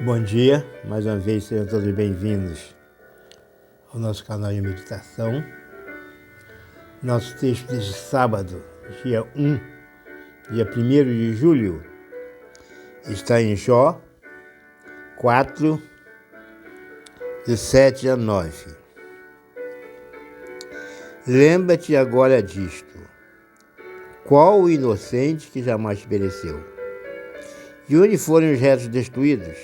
Bom dia, mais uma vez sejam todos bem-vindos ao nosso canal de meditação. Nosso texto deste sábado, dia 1 de julho, está em Jó 4, de 7 a 9. Lembra-te agora disto: qual o inocente que jamais pereceu? De onde foram os retos destruídos?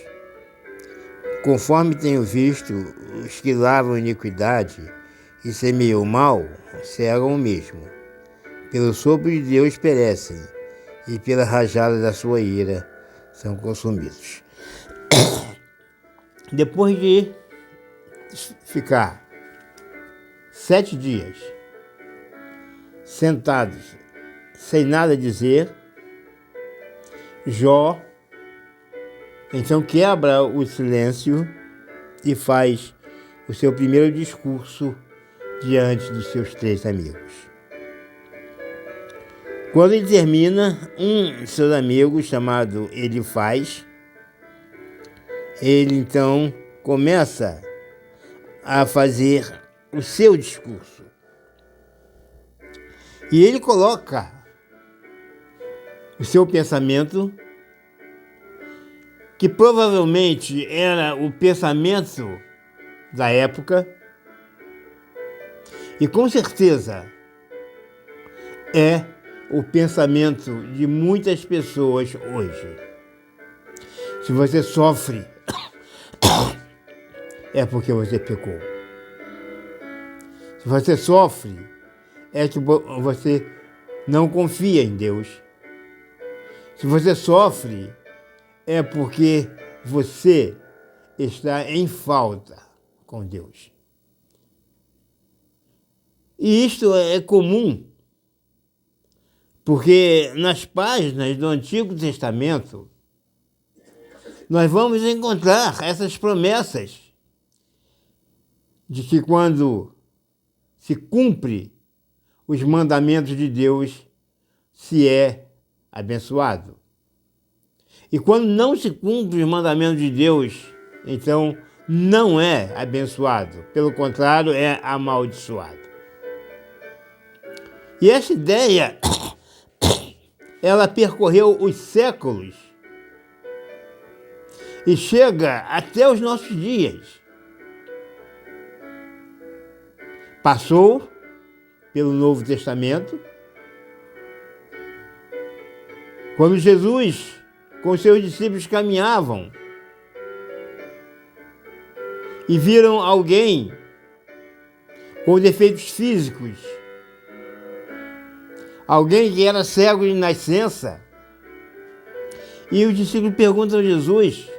Conforme tenho visto, os que lavam iniquidade e semeiam o mal, cegam o mesmo. Pelo sopro de Deus perecem, e pela rajada da sua ira são consumidos. Depois de ficar 7 dias sentados, sem nada dizer, Jó então quebra o silêncio e faz o seu primeiro discurso diante dos seus 3 amigos. Quando ele termina, um de seus amigos, chamado Elifaz, ele então começa a fazer o seu discurso. E ele coloca o seu pensamento, que provavelmente era o pensamento da época, e com certeza é o pensamento de muitas pessoas hoje. Se você sofre, é porque você pecou. Se você sofre, é que você não confia em Deus. Se você sofre, é porque você está em falta com Deus. E isto é comum, porque nas páginas do Antigo Testamento nós vamos encontrar essas promessas de que quando se cumpre os mandamentos de Deus, se é abençoado. E quando não se cumpre os mandamentos de Deus, então não é abençoado. Pelo contrário, é amaldiçoado. E essa ideia, ela percorreu os séculos e chega até os nossos dias. Passou pelo Novo Testamento, quando Jesus com seus discípulos caminhavam e viram alguém com defeitos físicos, alguém que era cego de nascença, e os discípulos perguntam a Jesus: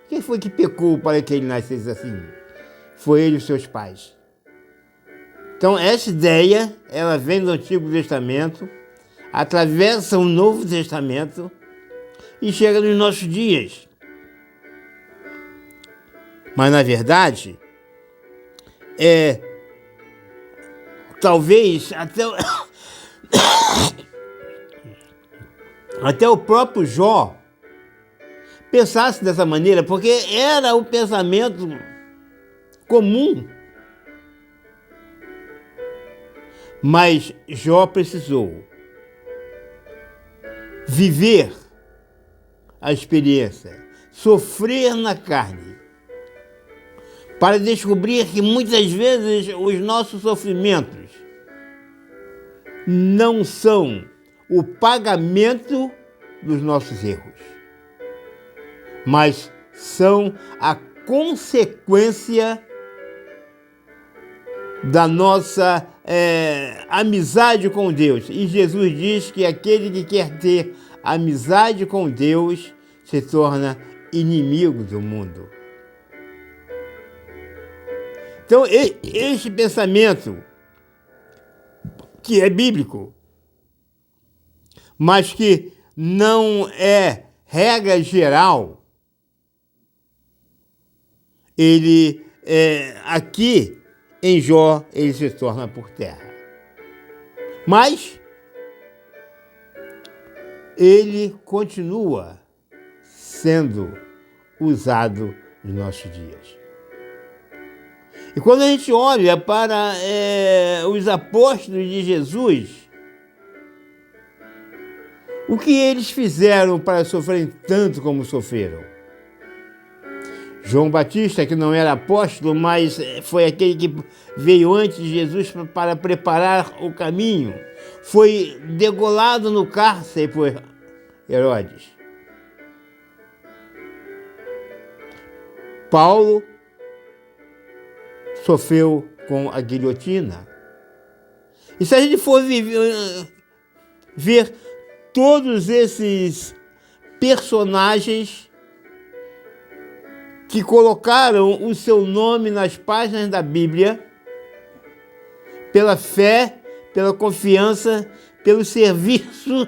quem foi que pecou para que ele nascesse assim? Foi ele e os seus pais. Então essa ideia, ela vem do Antigo Testamento, atravessa o Novo Testamento e chega nos nossos dias. Mas, na verdade, talvez até o próprio Jó pensasse dessa maneira, porque era o pensamento comum. Mas Jó precisou viver a experiência, sofrer na carne, para descobrir que muitas vezes os nossos sofrimentos não são o pagamento dos nossos erros, mas são a consequência da nossa amizade com Deus. E Jesus diz que aquele que quer ter amizade com Deus se torna inimigo do mundo. Então, este pensamento, que é bíblico, mas que não é regra geral, ele, aqui em Jó, ele se torna por terra. Mas ele continua sendo usado nos nossos dias. E quando a gente olha para os apóstolos de Jesus, o que eles fizeram para sofrerem tanto como sofreram? João Batista, que não era apóstolo, mas foi aquele que veio antes de Jesus para preparar o caminho, foi degolado no cárcere por Herodes. Paulo sofreu com a guilhotina. E se a gente for ver todos esses personagens que colocaram o seu nome nas páginas da Bíblia, pela fé, pela confiança, pelo serviço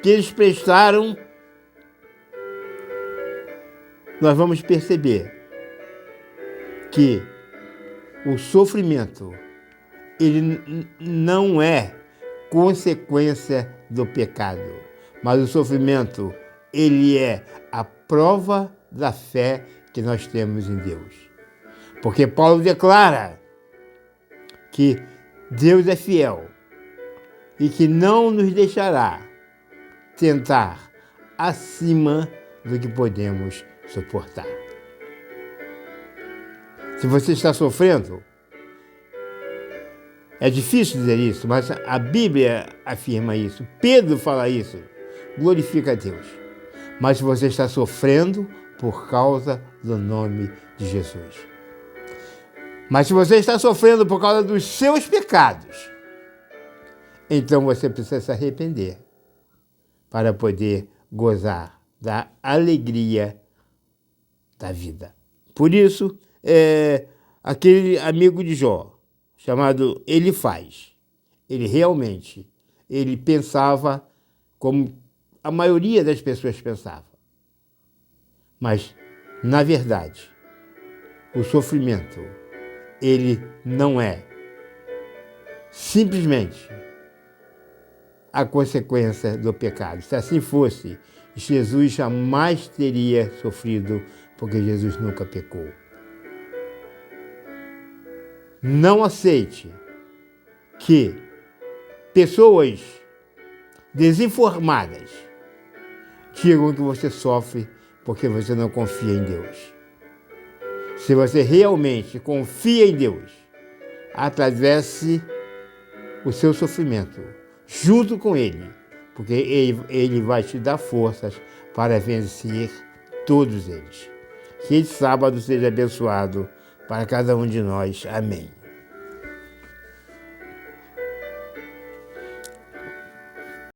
que eles prestaram, nós vamos perceber que o sofrimento, ele não é consequência do pecado, mas o sofrimento, ele é a prova da fé que nós temos em Deus. Porque Paulo declara que Deus é fiel e que não nos deixará tentar acima do que podemos suportar. Se você está sofrendo, é difícil dizer isso, mas a Bíblia afirma isso. Pedro fala isso. Glorifica a Deus. Mas se você está sofrendo por causa do nome de Jesus. Mas se você está sofrendo por causa dos seus pecados, então você precisa se arrepender para poder gozar da alegria da vida. Por isso, aquele amigo de Jó, chamado Elifaz, ele pensava como a maioria das pessoas pensava. Mas, na verdade, o sofrimento, ele não é simplesmente a consequência do pecado. Se assim fosse, Jesus jamais teria sofrido, porque Jesus nunca pecou. Não aceite que pessoas desinformadas digam que você sofre porque você não confia em Deus. Se você realmente confia em Deus, atravesse o seu sofrimento junto com Ele, porque Ele vai te dar forças para vencer todos eles. Que esse sábado seja abençoado para cada um de nós. Amém.